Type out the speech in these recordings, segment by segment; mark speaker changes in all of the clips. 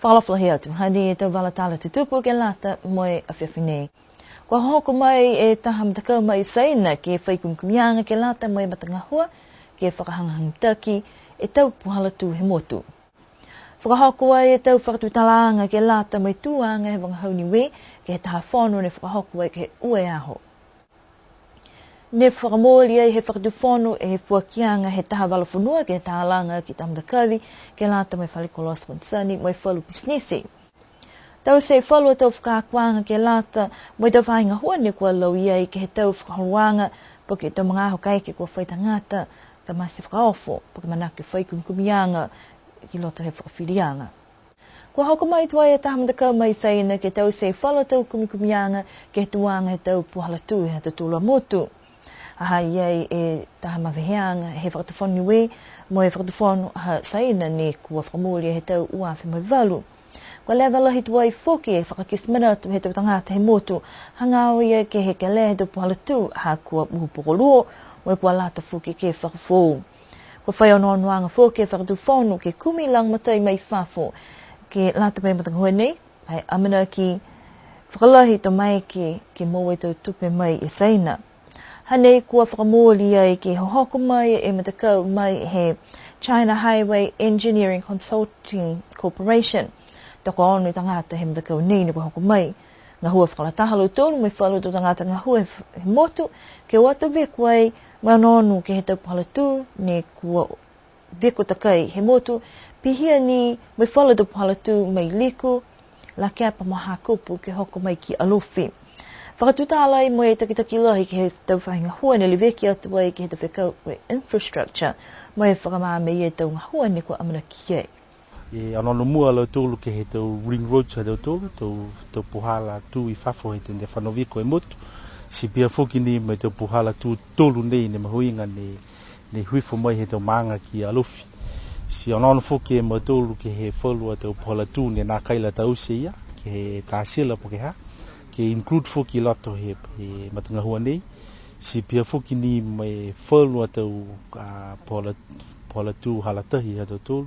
Speaker 1: whalawhalahi atu. Hani tau wala tala te tupu ke lata moe a whiawhinei. Kua hoko mai e taha matakau mai saina ke whaikumkumianga ke lata moe matangahua ke whakahangahangitaki e tau puhala tu he motu. Whakahoko ai e tau whakatutalaanga ke lata moe tuanga he wangahau niwe ke he taha whono ne whakahoko ai ke he ue aho. Ne whakamōli ai he whakatuwhono e he puakianga he taha walafunua ke he taha langa ki tamatakawi ke lata moe whalikolo sponsani moe whalu pisnisi. Tau se whalu tau whakakuanga ke lata moe tau whainga hua ne kua lau iai ke he tau whakahoruanga po ke tau mga aho kaike kua whaitangata ka masi whakaofo po ke manake whaikumkumianga ki loto he whakawhirianga. Kua hoko mai tuai e taha matakau mai saina ke tau se whalu tau kumikumianga ke he tuanga he tau puhalatu he tatula motu. Aha iai e taha mawheheanga he whakatawhonu niwe mo he whakatawhonu aha saina ne kua whakamōli he tau uawhi mai walu. Kua lewa lahi tuai whoki e whakakismana atu he tau tangata he motu hangao ia ke he kele he tau puhalatu aha kua muhupokoluo mo e kua lata whoki ke whakafou. Kua whai anoanuanga whoki e whakatawhonu ke kumi lang matai mai whafo ke lata mai matangahua nei kai amana ki whakalahi to mai ke moe tau tupe mai e saina. Hanei kua whakamōli ai ke hohoko mai e matakau mai he China Highway Engineering Consulting Corporation. Tako ono i tangata he matakau nei ni kua hoko mai. Ngā hua whakalatahalu tōnu me whalu tō tangata ngā hua he motu ke watu veku ai ngā nonu ke he taupuhalatu ne kua veku takai he motu pihia ni me whalu taupuhalatu mai liku la keapa maha kupu ke hoko mai ki alofi. Whakatutālai mo e takitaki lahi ke he tau whahinga hua ne liweki atu ai ke he tau whekau koe infrastructure mo e whakamāme i e tau ngā hua ne kua amana ki e.
Speaker 2: E anono mua lau tōlu ke he tau ring roads ha tau tōlu, tau puhala tū i whafo he tende whanowiko e motu. Si pia whoki ni me tau puhala tū tōlu nei ne mahuinga ne huifo mai he tau maanga ki alofi. Si anono whoki e mo tōlu ke he whalua tau puhala tū ne nā kaila tau se ia, ke he tāsila po ke ha. Ke include whoki loto he matangahua nei. Si pia whoki ni me whalua tau puhala tū halatahi ha tau tōlu.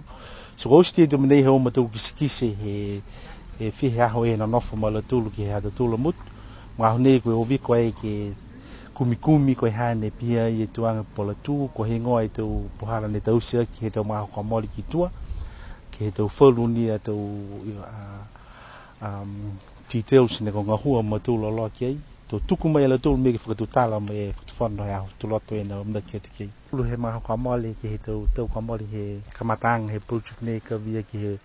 Speaker 2: So rosti do menei ho matau kisikise he fihe aho e na nofo mala tulu ki ha tulu mut ma hone ko ovi ko ai ke kumi ko hane pia i tuanga pola tu ko he ngoi tu puhala ne tau sia ki he tau ma ko moli ki tua ke he tau folu ni tau details ne ko ngahua matulu lo ki ai to tuku mai la tulu me ke whakatutala me whakatwhano hea tuloto e na mna kia te kei. Ulu he maha kamole ki he tau kamole he kamatanga he project nei ka via ki he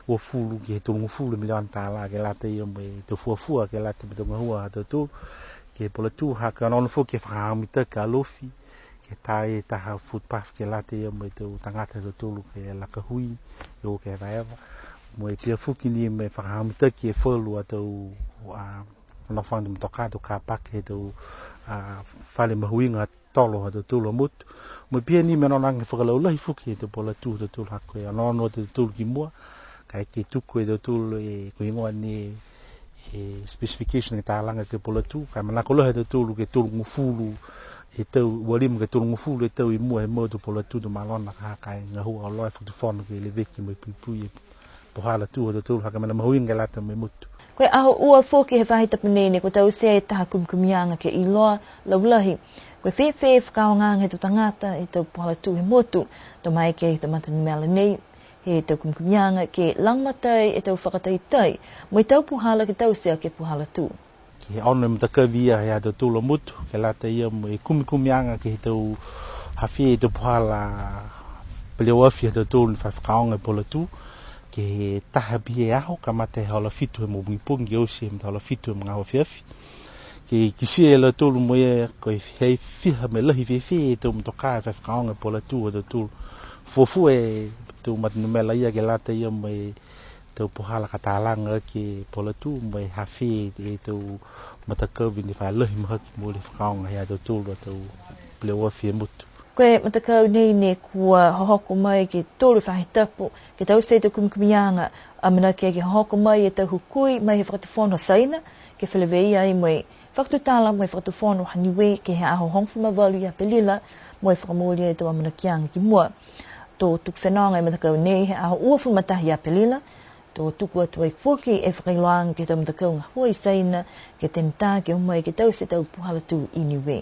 Speaker 2: uafulu ki he tulungu fulu milion tāla ke lata i me te fuafua ke lata me tunga hua ha tau ki he pola tū ha ka anono fu ke whakahamita ka alofi ke tae taha footpath ke lata i me tau tangata tau tulu ke laka hui i o ke vaeva mo e pia fuki ni me whakahamita ki he whalu a tau na whandu mtokado ka pake he tau whale mahuinga tolo ha tulu mut mo pia ni me nonang whakalau lahi fuki he tau pola tū tulu hako e anono te tulu ki mua kai ke tuku e tulu e ko ingoa ni specification e tālanga ke pola tū kai manako lahi te tulu ke tulu ngufulu e tau walim ke tulu ngufulu e tau i mua he motu pola tū do malona ka kai ngahua o loa whakatuwhono ke le veki mo i pui e pohala tū ha tulu haka mana mahuinga lata me mutu.
Speaker 1: Koe aho ua whoki he whahita panene ko tau sea e taha kumkumianga ke iloa laulahi. Koe whewhe whakaongang he tu tangata e tau pohala tū he motu to mai ke he tamata ni mela nei he tau kumkumianga ke langmatai e tau whakataitai mo i tau puhala ke tau sea ke puhala tū.
Speaker 2: Ke ono e matakawia he tau tūla mutu ke lata ia mo i kumikumianga ke he tau hawhi e tau puhala pelewafi he tau tūla ni whakaonga e pola tū ke he taha bie aho ka mate he hala fitu he mo mwipungi o se he hala fitu he mga hawa whiawhi. Ke kisia e la tūlu mo e koe hei whiha me lahi whiwhi e tau mtoka e whakaonga e pola tū he tau tūlu. Fuafu e tau matinumela ia ke lata ia mo e tau puhala katalanga ke pola tū mo e hawhi e tau matakawi ni whaalahi mahaki mo le whakaonga hea tau tūlu a tau plewafi e mutu.
Speaker 1: Koe matakau nei ne kua hohoko mai ke tōru whahitapu ke tau se tau kumikumianga amana ke hohoko mai e tau hukui mai he whakatawhono saina ke whalewei ai mo e whakatutala mo e whakatawhono haniwe ke he aho hongwhima walu ia pelila mo e whakamōli e tau amana kianga ki mua. Tō tuk whenonga e matakau nei he aho uawhu matahi a pelila Tō tuku atu ai fuki e whakailoanga ke tau matakau ngā hua I saina ke tenitā ke umai ke tau se tau puhala tu I Niue.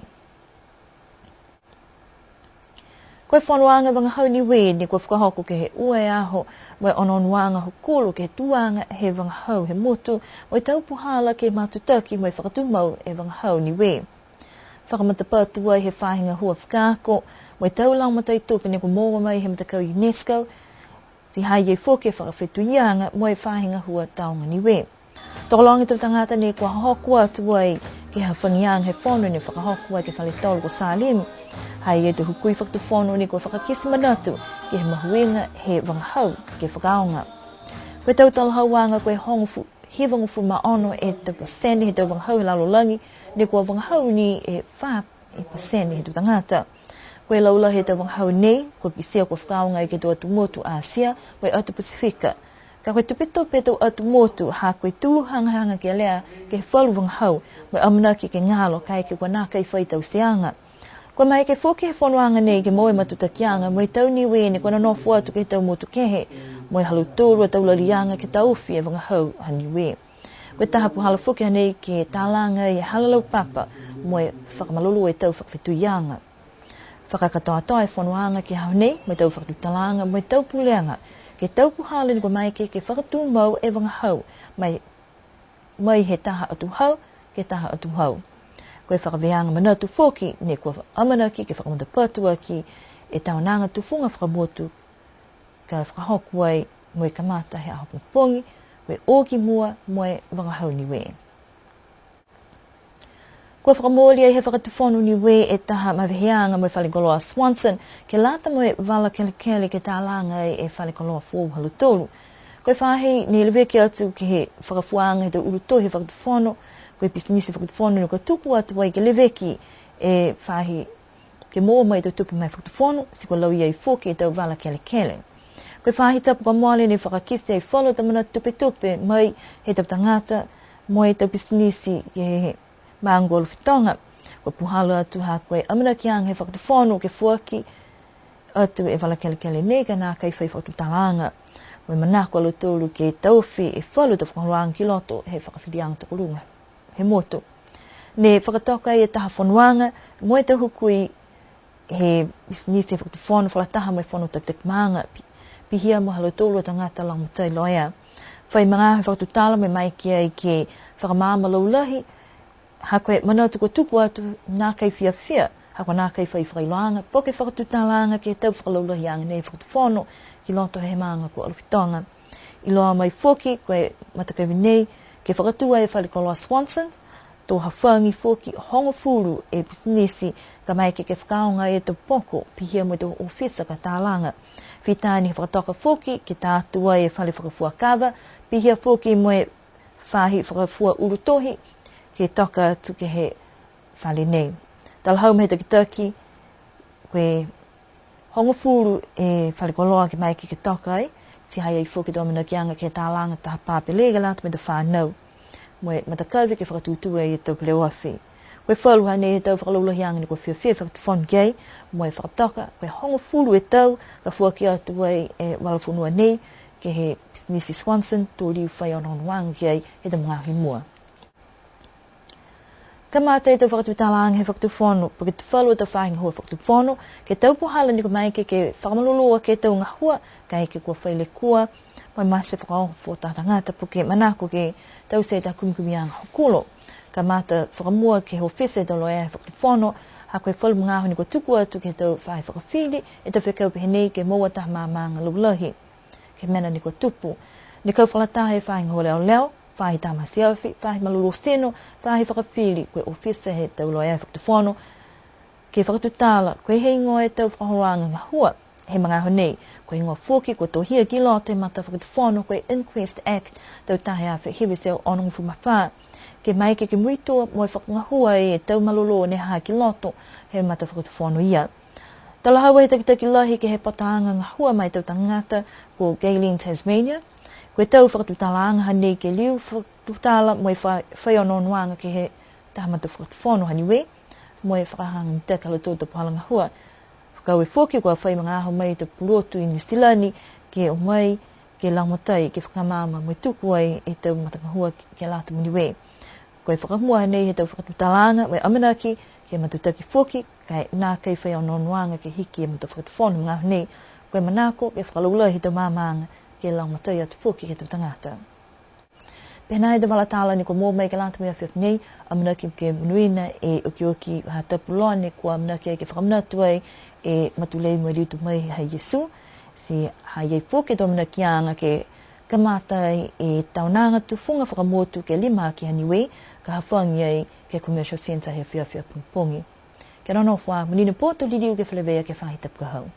Speaker 1: Koe whanuanga wangahau Niue ni koe whakahoko ke he ua e aho mai ononuanga hukulu ke he tuanga he wangahau he motu mai tau puhala ke matutaki mai whakatumau e wangahau Niue. Whakamatapatu ai he whahinga hua whakako mai tau laumatai tupe ni ko mōwa mai he matakau UNESCO si hai e fōke whakawhetuianga mo e whahinga hua taonga Niue. Tokolongi tu tangata ni kua hoku atu ai ke ha whangiang he whono ni whakahoku ai ke whaletolu ko Salim. Hai e te hukui whakatuwhono ni kua whakakisi manatu ke he mahuenga he wangahau ke whakaonga. Koe tau talahauanga koe hongofu he wangufu maono e te pasene he tau wangahau he lalolangi ni kua wangahau ni e wha e pasene he tu tangata. Koe laula he tau wangahau nei, koe kisia kua whakaonga I ke tu atu motu Asia, koe atu Pasifika. Ka koe tupitope tau atu motu, ha koe tū hangahanga ke lea ke he whalu wangahau, koe amanaki ke ngalo kai ke kua nā kai whai tau seanga. Koe mai ke whoke he whanuanga nei ke moe matutakianga, moe tau Niue ni koe nanofu atu ke tau motu kehe, moe haluturu tau lalianga ke tau uwhi e wangahau ha Niue. Koe taha puhala whoke hanei ke tālanga I halalau papa, moe whakamalulu e tau whakawhetuianga. Whakakatoa e whanuanga ke hau nei, mai tau whakatutalanga, mai tau puleanga, ke tau puhala ni ko mai ke whakatū mau e wangahau, mai he taha atu hau, ke taha atu hau. Koe whakaweanga manatu whoki, ne kua amanaki ke whakamatapatu ki e taonanga tufunga whakamotu, ka whakahoku ai moe kamata he aho pungpongi, koe oki mua moe wangahau Niue. Kua whakamōli ai he whakatuwhonu Niue e taha maweheanga moe whalikoloa Swanson, ke lata moe wala kelekele ke tālanga e whalikoloa fōu halutolu. Koe whahi ni leweke atu ke he whakafuanga he tau uruto he whakatuwhono, koe pisinisi whakatuwhono ni koe tuku atu ai ke leweki e whahi ke mō mai tau tupu mai whakatuwhono, si koe lau iai whoke e tau wala kelekele. Koe whahi tapu ka moale ni whakakisi ai whalo tamana tupe mai he tau tangata, moe tau pisinisi ke he maangolu whitonga. Koe puhala atu ha koe amanaki he whakatuwhono ke fuaki atu e wala kelekele nei ka nā kai whai whakatutalanga. Moe manako alutolu ke tauwhi e whalu ta whakaroanga ki loto he whakawhirianga takurunga he motu. Ne whakatoka e taha whanuanga, moe ta hukui he bisinisi e whakatuwhono whalataha mai whono taktakmaanga. Pihia mo halutolu tangata langmutai loia. Whai mga he whakatutala me mai ki ai ke whakamama laulahi, ha koe manatu ko tupu atu nā kai whiawhia, ha koe nā kai whailoanga, poke whakatutalanga ke tau whakalaulahi anga nei whakatuwhono ki loto he maanga ko aluwhitonga. I loa mai whoki, koe matakawi nei, ke whakatua e whalikoloa Swanson, tō hawhangi whoki hongo furu e bisinisi ka mai ke whakaonga e tō poko, pihia mo tō ofisa ka tālanga. Whitāni whakatoka whoki, ke tātua e whale whakafua kawa, pihia whoki mo e whahi whakafua urutohi, ke toka atu ke he whale nei. Talhau me te kitaki, koe hongo furu e whalikoloa ke mai ke toka ai, si hai ai whoki domina ki anga ke tālanga taha pāpelega lata me te whānau. Moe matakauwe ke whakatūtua e tau pleoawhi. Koe whaluha nei e tau whakalulahi anga ni koe whiawhia whakatufonu kei, moe whakatoka, koe hongo furu e tau, ka fuaki atu ai e walafunua nei, ke he Nisi Swanson, tō riu whai ononuanga kei e te mga mua. Ka mata e tau whakatutalanga he whakatufonu, pa ke te whalua tau whahinga hua whakatufonu, ke tau puhala ni ko mai ke whakamaloloa ke tau ngahua, ka eke kua whaile kua, mai mase whakaongo tātangata, po ke manako ke tau se ta kumikumianga hokulo. Ka mata whakamua ke ho whese tau loa e whakatufonu, ha koe whalu mga ni ko tuku atu ke tau whai whakawhiri, e tau whakaupehe nei ke moa taha māmanga lulahi, ke mena ni ko tupu. Ni kau whalataha e whahinga hua leo leo, whahi tāmasi awhi, whahi maluro seno, whahi whakawhiri, koe ofisa he tau loa e whakatufonu, ke whakatutala, koe hei ngoa e tau whakahoanga ngahua, he mga honei, koe ingoa whoki, koe tohia ki loto e mata whakatufonu, koe Inquest Act, tau tahe awhi hiwi seo onongu whumawha, ke mai ke muitua moe whakangahua e tau malolo ne haa ki loto, he mata whakatufonu ia. Tala hawa he takitaki lahi ke he pataanga ngahua mai tau tangata, ko Gayleen Tasmania, koe tau whakatutalaanga hanei ke liu whakatutala moe whaiononuanga ke he tahamata whakatufonu haniwe, moe whakahanga mteka lo tō tapuhala ngahua. Kau e whoki kua whai mga aho mai te purotu i New Zealand ke o mai ke laumatai ke whakamama mo tuku ai e tau matangahua ke lata Niue. Koe whakamua nei he tau whakatutalanga mai amanaki ke matutaki foki kai nā kei whai ononuanga ke hiki e matu whakatufonu ngā nei koe manako ke whakalaula he tau mamanga ke laumatai atu foki ke tau tangata. Pēnā e te walatala ni ko mō mai ke lata mea whiawhi nei amanaki ke manuina e oki ha tapuloa ne kua amanaki ai ke whakamnatu ai e matulei mo riutu mai hei Yesu. Si hai foki to mana kianga ke kamatai e taunanga tu funga whakamotu ke lima ki Niue ka hawhangi ai ke commercial centre he whiawhia pungpongi. Ke rano wha, munina pōto liriu ke whalewea ke whahitap ka hau.